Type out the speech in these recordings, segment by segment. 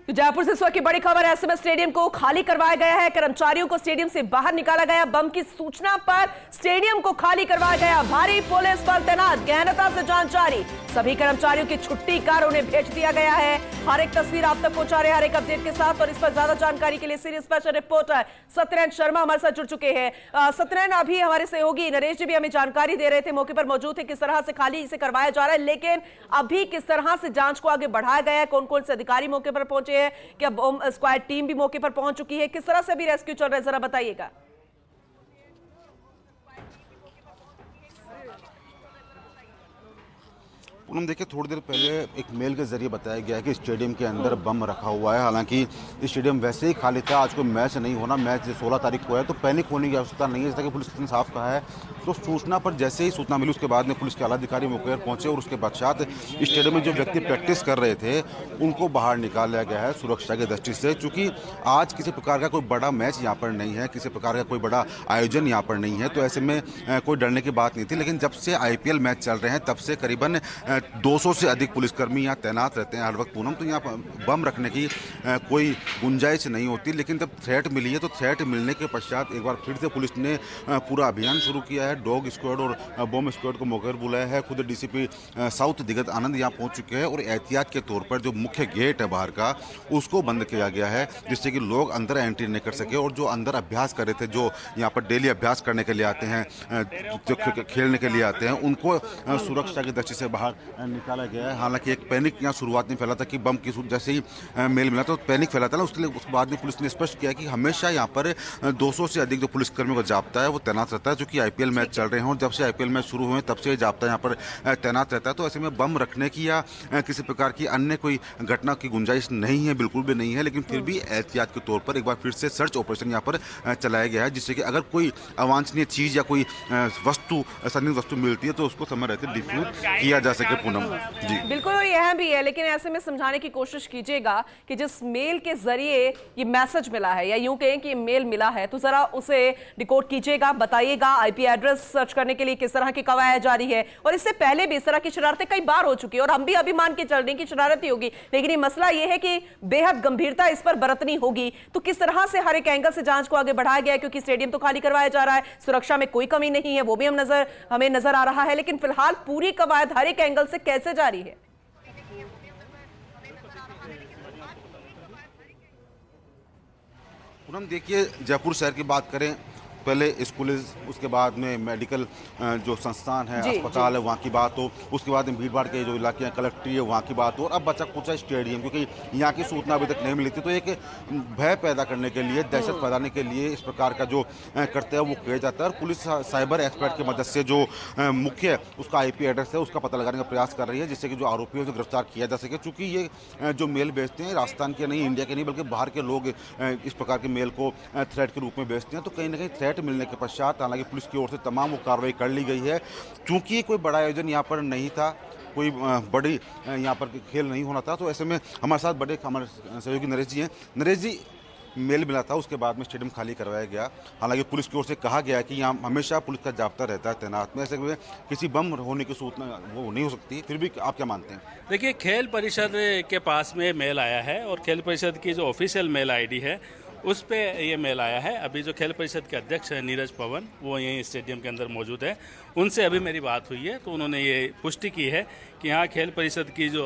तो जयपुर से इस वक्त की बड़ी खबर है। एसएमएस स्टेडियम को खाली करवाया गया है। कर्मचारियों को स्टेडियम से बाहर निकाला गया। बम की सूचना पर स्टेडियम को खाली करवाया गया। भारी पुलिस बल तैनात, गहनता से जांच जारी। सभी कर्मचारियों की छुट्टी कार उन्हें भेज दिया गया है। हर एक तस्वीर आप तक पहुंचा रहे हैं, हर एक अपडेट के साथ। और इस पर ज्यादा जानकारी के लिए senior special reporter Satyanarayan Sharma हमारे साथ जुड़ चुके हैं। सत्यनारायण, अभी हमारे सहयोगी नरेश जी भी हमें जानकारी दे रहे थे, मौके पर मौजूद थे, किस तरह से खाली इसे करवाया जा रहा है, लेकिन अभी किस तरह से जांच को आगे बढ़ाया गया है, कौन कौन से अधिकारी मौके पर पहुंचे हैं, क्या बम स्क्वाड टीम भी मौके पर पहुंच चुकी है, किस तरह से अभी रेस्क्यू चल रहा है, जरा बताइएगा। पूनम, देखिए, थोड़ी देर पहले एक मेल के जरिए बताया गया है कि स्टेडियम के अंदर बम रखा हुआ है। हालांकि स्टेडियम वैसे ही खाली था, आज कोई मैच नहीं होना, मैच 16 तारीख को है, तो पैनिक होने की आवश्यकता नहीं है, जैसा कि पुलिस ने साफ कहा है। तो सूचना पर जैसे ही सूचना मिली, उसके बाद में पुलिस के आला अधिकारी मौके पर पहुंचे और उसके पश्चात स्टेडियम में जो व्यक्ति प्रैक्टिस कर रहे थे उनको बाहर निकाला गया है सुरक्षा की दृष्टि से, चूँकि आज किसी प्रकार का कोई बड़ा मैच यहाँ पर नहीं है, किसी प्रकार का कोई बड़ा आयोजन यहाँ पर नहीं है, तो ऐसे में कोई डरने की बात नहीं थी। लेकिन जब से IPL मैच चल रहे हैं तब से करीबन 200 से अधिक पुलिसकर्मी यहाँ तैनात रहते हैं हर वक्त। पूनम, तो यहाँ बम रखने की कोई गुंजाइश नहीं होती, लेकिन जब थ्रेट मिली है तो थ्रेट मिलने के पश्चात एक बार फिर से पुलिस ने पूरा अभियान शुरू किया है। डॉग स्क्वाड और बम स्क्वाड को मौके पर बुलाया है। खुद DCP साउथ दिगत आनंद यहाँ पहुँच चुके हैं और एहतियात के तौर पर जो मुख्य गेट है बाहर का उसको बंद किया गया है, जिससे कि लोग अंदर एंट्री नहीं कर सके। और जो अंदर अभ्यास कर रहे थे, जो यहाँ पर डेली अभ्यास करने के लिए आते हैं, जो खेलने के लिए आते हैं, उनको सुरक्षा की दृष्टि से बाहर निकाला गया है। हालांकि एक पैनिक यहाँ शुरुआत में फैला था कि बम की जैसे ही मेल मिला तो पैनिक फैला था ना, उसके लिए उसके बाद में पुलिस ने स्पष्ट किया कि हमेशा यहाँ पर 200 से अधिक जो पुलिसकर्मियों का जाब्ता है वो तैनात रहता है, क्योंकि IPL मैच चल रहे हैं और जब से IPL मैच शुरू हुए तब से जाब्ता यहाँ पर तैनात रहता है। तो ऐसे में बम रखने की या किसी प्रकार की अन्य कोई घटना की गुंजाइश नहीं है, बिल्कुल भी नहीं है। लेकिन फिर भी एहतियात के तौर पर एक बार फिर से सर्च ऑपरेशन यहाँ पर चलाया गया है, जिससे कि अगर कोई अवांछनीय चीज़ या कोई वस्तु, संदिग्ध वस्तु मिलती है तो उसको समय रहते डिफ्यूज किया जा सके। पूनम जी, बिल्कुल, और यह भी है, लेकिन ऐसे में समझाने की कोशिश कीजिएगा कि जिस मेल के जरिए ये मैसेज मिला है, या यूं कहें कि मेल मिला है, तो जरा उसे डिकोड कीजिएगा, बताइएगा। IP एड्रेस सर्च करने के लिए किस तरह की कवायद जारी है, और इससे पहले भी इस तरह की शरारतें कई बार हो चुकी है और हम भी अभी मान के चल रहे हैं कि शरारत ही होगी, लेकिन ये मसला ये है कि बेहद गंभीरता इस पर बरतनी होगी। तो किस तरह से हर एक एंगल से जांच को आगे बढ़ाया गया है, क्योंकि स्टेडियम तो खाली करवाया जा रहा है, सुरक्षा में कोई कमी नहीं है, वो भी हमें नजर आ रहा है, लेकिन फिलहाल पूरी कवायद हर एक एंगल से कैसे जारी है? पूनम, देखिए, जयपुर शहर की बात करें, पहले स्कूल, उसके बाद में मेडिकल जो संस्थान है, अस्पताल है, वहाँ की बात हो, उसके बाद में भीड़ भाड़ के जो इलाके हैं, कलेक्ट्री है, वहाँ की बात हो, और अब बचा कुचा स्टेडियम, क्योंकि यहाँ की सूचना अभी तक नहीं मिली थी। तो एक भय पैदा करने के लिए, दहशत फैलाने के लिए इस प्रकार का जो करते हैं वो किया जाता है। और पुलिस साइबर एक्सपर्ट की मदद से जो मुख्य उसका IP एड्रेस है उसका पता लगाने का प्रयास कर रही है, जिससे कि जो आरोपियों को गिरफ्तार किया जा सके। चूँकि ये जो मेल बेचते हैं राजस्थान के नहीं, इंडिया के नहीं, बल्कि बाहर के लोग इस प्रकार के मेल को थ्रेट के रूप में बेचते हैं। तो कहीं ना कहीं थ्रेट मिलने के पश्चात हालांकि पुलिस की ओर से तमाम वो कार्रवाई कर ली गई है। क्योंकि कोई बड़ा आयोजन यहाँ पर नहीं था, कोई बड़ी यहाँ पर खेल नहीं होना था, तो ऐसे में हमारे साथ हमारे सहयोगी नरेश जी हैं। नरेश जी, मेल मिला था, उसके बाद में स्टेडियम खाली करवाया गया। हालांकि पुलिस की ओर से कहा गया है कि यहाँ हमेशा पुलिस का जाब्ता रहता है तैनात में, ऐसे में किसी बम होने की सूचना वो नहीं हो सकती। फिर भी आप क्या मानते हैं? देखिए, खेल परिषद के पास में मेल आया है और खेल परिषद की जो ऑफिशियल मेल ID है उस पे ये मेल आया है। अभी जो खेल परिषद के अध्यक्ष है नीरज पवन, वो यहीं स्टेडियम के अंदर मौजूद है, उनसे अभी मेरी बात हुई है, तो उन्होंने ये पुष्टि की है कि यहाँ खेल परिषद की जो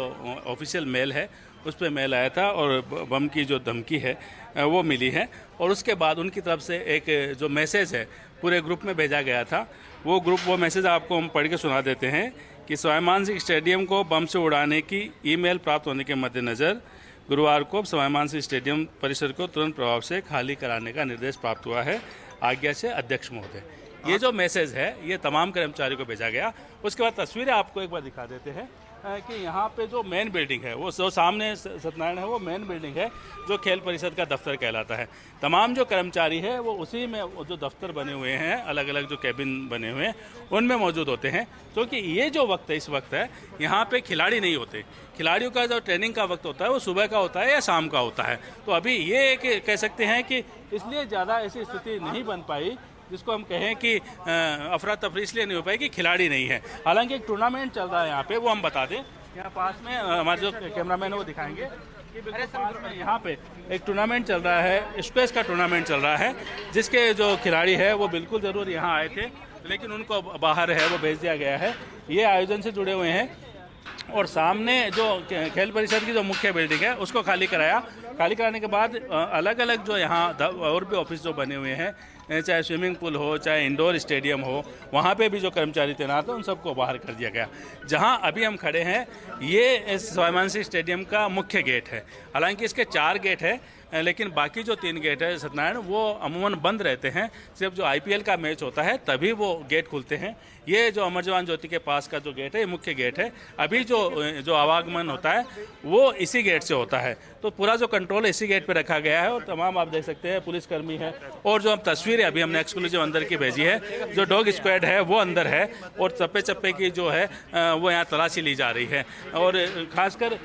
ऑफिशियल मेल है उस पर मेल आया था और बम की जो धमकी है वो मिली है। और उसके बाद उनकी तरफ से एक जो मैसेज है पूरे ग्रुप में भेजा गया था, वो मैसेज आपको हम पढ़ के सुना देते हैं कि स्वाभिमान सिंह स्टेडियम को बम से उड़ाने की ईमेल प्राप्त होने के मद्देनज़र गुरुवार को स्वाभिमान सिंह स्टेडियम परिसर को तुरंत प्रभाव से खाली कराने का निर्देश प्राप्त हुआ है, आज्ञा से अध्यक्ष महोदय। ये जो मैसेज है ये तमाम कर्मचारियों को भेजा गया। उसके बाद तस्वीरें आपको एक बार दिखा देते हैं कि यहाँ पे जो मेन बिल्डिंग है, वो जो सामने सत्यनारायण है, वो मेन बिल्डिंग है जो खेल परिषद का दफ्तर कहलाता है। तमाम जो कर्मचारी है वो उसी में जो दफ्तर बने हुए हैं, अलग अलग जो कैबिन बने हुए हैं, उनमें मौजूद होते हैं। क्योंकि ये जो वक्त है, इस वक्त है, यहाँ पे खिलाड़ी नहीं होते। खिलाड़ियों का जो ट्रेनिंग का वक्त होता है वो सुबह का होता है या शाम का होता है। तो अभी ये कह सकते हैं कि इसलिए ज़्यादा ऐसी स्थिति नहीं बन पाई जिसको हम कहें कि अफरा तफरी इसलिए नहीं हो पाई कि खिलाड़ी नहीं है। हालांकि एक टूर्नामेंट चल रहा है यहाँ पे, वो हम बता दें यहाँ पास में हमारे जो कैमरामैन है वो दिखाएंगे कि बिल्कुल पास में यहाँ पे एक टूर्नामेंट चल रहा है, स्क्वैश का टूर्नामेंट चल रहा है, जिसके जो खिलाड़ी है वो बिल्कुल ज़रूर यहाँ आए थे, लेकिन उनको बाहर है वो भेज दिया गया है। ये आयोजन से जुड़े हुए हैं और सामने जो खेल परिषद की जो मुख्य बिल्डिंग है उसको खाली कराया। खाली कराने के बाद अलग अलग जो यहाँ और भी ऑफिस जो बने हुए हैं, चाहे स्विमिंग पूल हो, चाहे इंडोर स्टेडियम हो, वहाँ पे भी जो कर्मचारी तैनात हैं उन सबको बाहर कर दिया गया। जहाँ अभी हम खड़े हैं ये स्वाभिमानसिंह स्टेडियम का मुख्य गेट है। हालांकि इसके 4 गेट है, लेकिन बाकी जो 3 गेट है सत्यनारायण वो अमूमन बंद रहते हैं। सिर्फ जो आईपीएल का मैच होता है तभी वो गेट खुलते हैं। ये जो अमर जवान ज्योति के पास का जो गेट है ये मुख्य गेट है। अभी जो आवागमन होता है वो इसी गेट से होता है, तो पूरा जो कंट्रोल इसी गेट पे रखा गया है। और तमाम आप देख सकते हैं पुलिसकर्मी है, और जो हम तस्वीरें अभी हमने एक्सक्लूसिव अंदर की भेजी है, जो डॉग स्क्वाड है वो अंदर है और चप्पे चप्पे की जो है वो यहाँ तलाशी ली जा रही है। और खासकर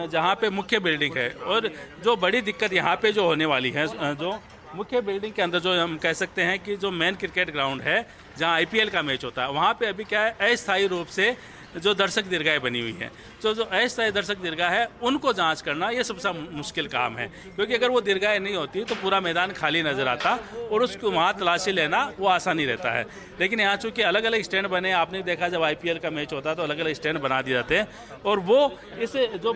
जहाँ पे मुख्य बिल्डिंग है, और जो बड़ी दिक्कत यहाँ पे जो होने वाली है, जो मुख्य बिल्डिंग के अंदर जो हम कह सकते हैं कि जो मेन क्रिकेट ग्राउंड है जहाँ आईपीएल का मैच होता है, वहाँ पे अभी क्या है, अस्थायी रूप से जो दर्शक दीर्घाएं बनी हुई हैं, तो जो अस्थायी दर्शक दीर्घा है उनको जांच करना ये सबसे मुश्किल काम है, क्योंकि अगर वो दीर्घाएं नहीं होती तो पूरा मैदान खाली नज़र आता और उसको वहाँ तलाशी लेना वो आसानी रहता है। लेकिन यहाँ चूँकि अलग अलग स्टैंड बने, आपने देखा जब आईपीएल का मैच होता है तो अलग अलग स्टैंड बना दिए जाते हैं, और वो इस जो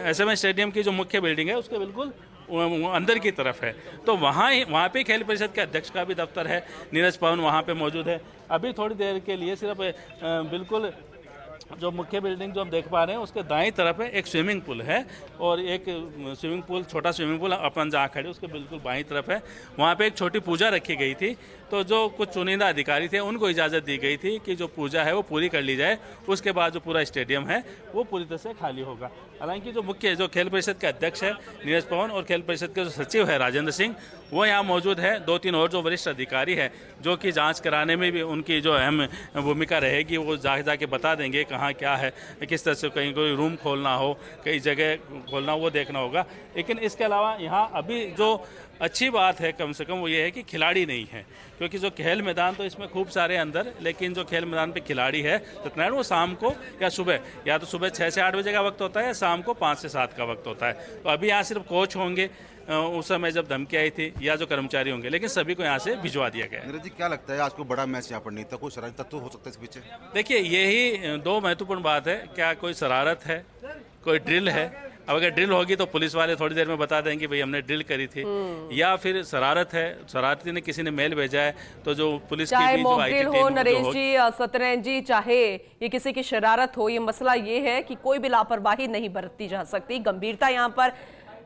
एसएमएस स्टेडियम की जो मुख्य बिल्डिंग है उसके बिल्कुल अंदर की तरफ है। तो वहाँ पे खेल परिषद के अध्यक्ष का भी दफ्तर है, नीरज पवन वहाँ पे मौजूद है। अभी थोड़ी देर के लिए सिर्फ बिल्कुल जो मुख्य बिल्डिंग जो हम देख पा रहे हैं उसके दाईं तरफ है एक स्विमिंग पूल है, और एक स्विमिंग पूल, छोटा स्विमिंग पूल अपन जहाँ खड़े उसके बिल्कुल बाईं तरफ है। वहाँ पे एक छोटी पूजा रखी गई थी, तो जो कुछ चुनिंदा अधिकारी थे उनको इजाज़त दी गई थी कि जो पूजा है वो पूरी कर ली जाए, उसके बाद जो पूरा स्टेडियम है वो पूरी तरह से खाली होगा। हालांकि जो मुख्य जो खेल परिषद के अध्यक्ष है नीरज पवन और खेल परिषद के जो सचिव है राजेंद्र सिंह, वो यहाँ मौजूद है। 2-3 और जो वरिष्ठ अधिकारी है जो कि जांच कराने में भी उनकी जो अहम भूमिका रहेगी, वो जाके बता देंगे कहाँ क्या है, किस तरह से कहीं कोई रूम खोलना हो, कई जगह खोलना, वो देखना होगा। लेकिन इसके अलावा यहाँ अभी जो अच्छी बात है कम से कम वो ये है कि खिलाड़ी नहीं है, क्योंकि जो खेल मैदान तो इसमें खूब सारे अंदर, लेकिन जो खेल मैदान पे खिलाड़ी है सत्यनारायण वो शाम को या सुबह, या तो सुबह 6 से 8 बजे का वक्त होता है या शाम को 5 से 7 का वक्त होता है। तो अभी यहाँ सिर्फ कोच होंगे उस समय जब धमकी आई थी, या जो कर्मचारी होंगे, लेकिन सभी को यहाँ से भिजवा दिया गया है। नीरज जी क्या लगता है आज को बड़ा मैच यहाँ पर नहीं था, कोई शरारती तत्व हो सकता है इस पीछे? देखिए यही 2 महत्वपूर्ण बात है, क्या कोई शरारत है, कोई ड्रिल है। अब अगर ड्रिल होगी तो पुलिस वाले थोड़ी देर में बता देंगे भाई हमने ड्रिल करी थी, या फिर शरारत है, शरारती ने किसी ने मेल भेजा है, तो जो पुलिस की भी जो आईटी टीम हो नरेश जी, सत्यनारायण जी, चाहे ये किसी की शरारत हो, ये मसला ये है कि कोई भी लापरवाही नहीं बरती जा सकती। गंभीरता यहाँ पर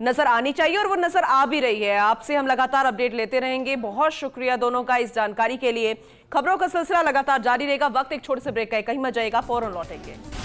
नजर आनी चाहिए और वो नजर आ भी रही है। आपसे हम लगातार अपडेट लेते रहेंगे। बहुत शुक्रिया दोनों का इस जानकारी के लिए। खबरों का सिलसिला लगातार जारी रहेगा। वक्त एक छोटे से ब्रेक का है, कहीं मत जाइएगा, फौरन लौटेंगे।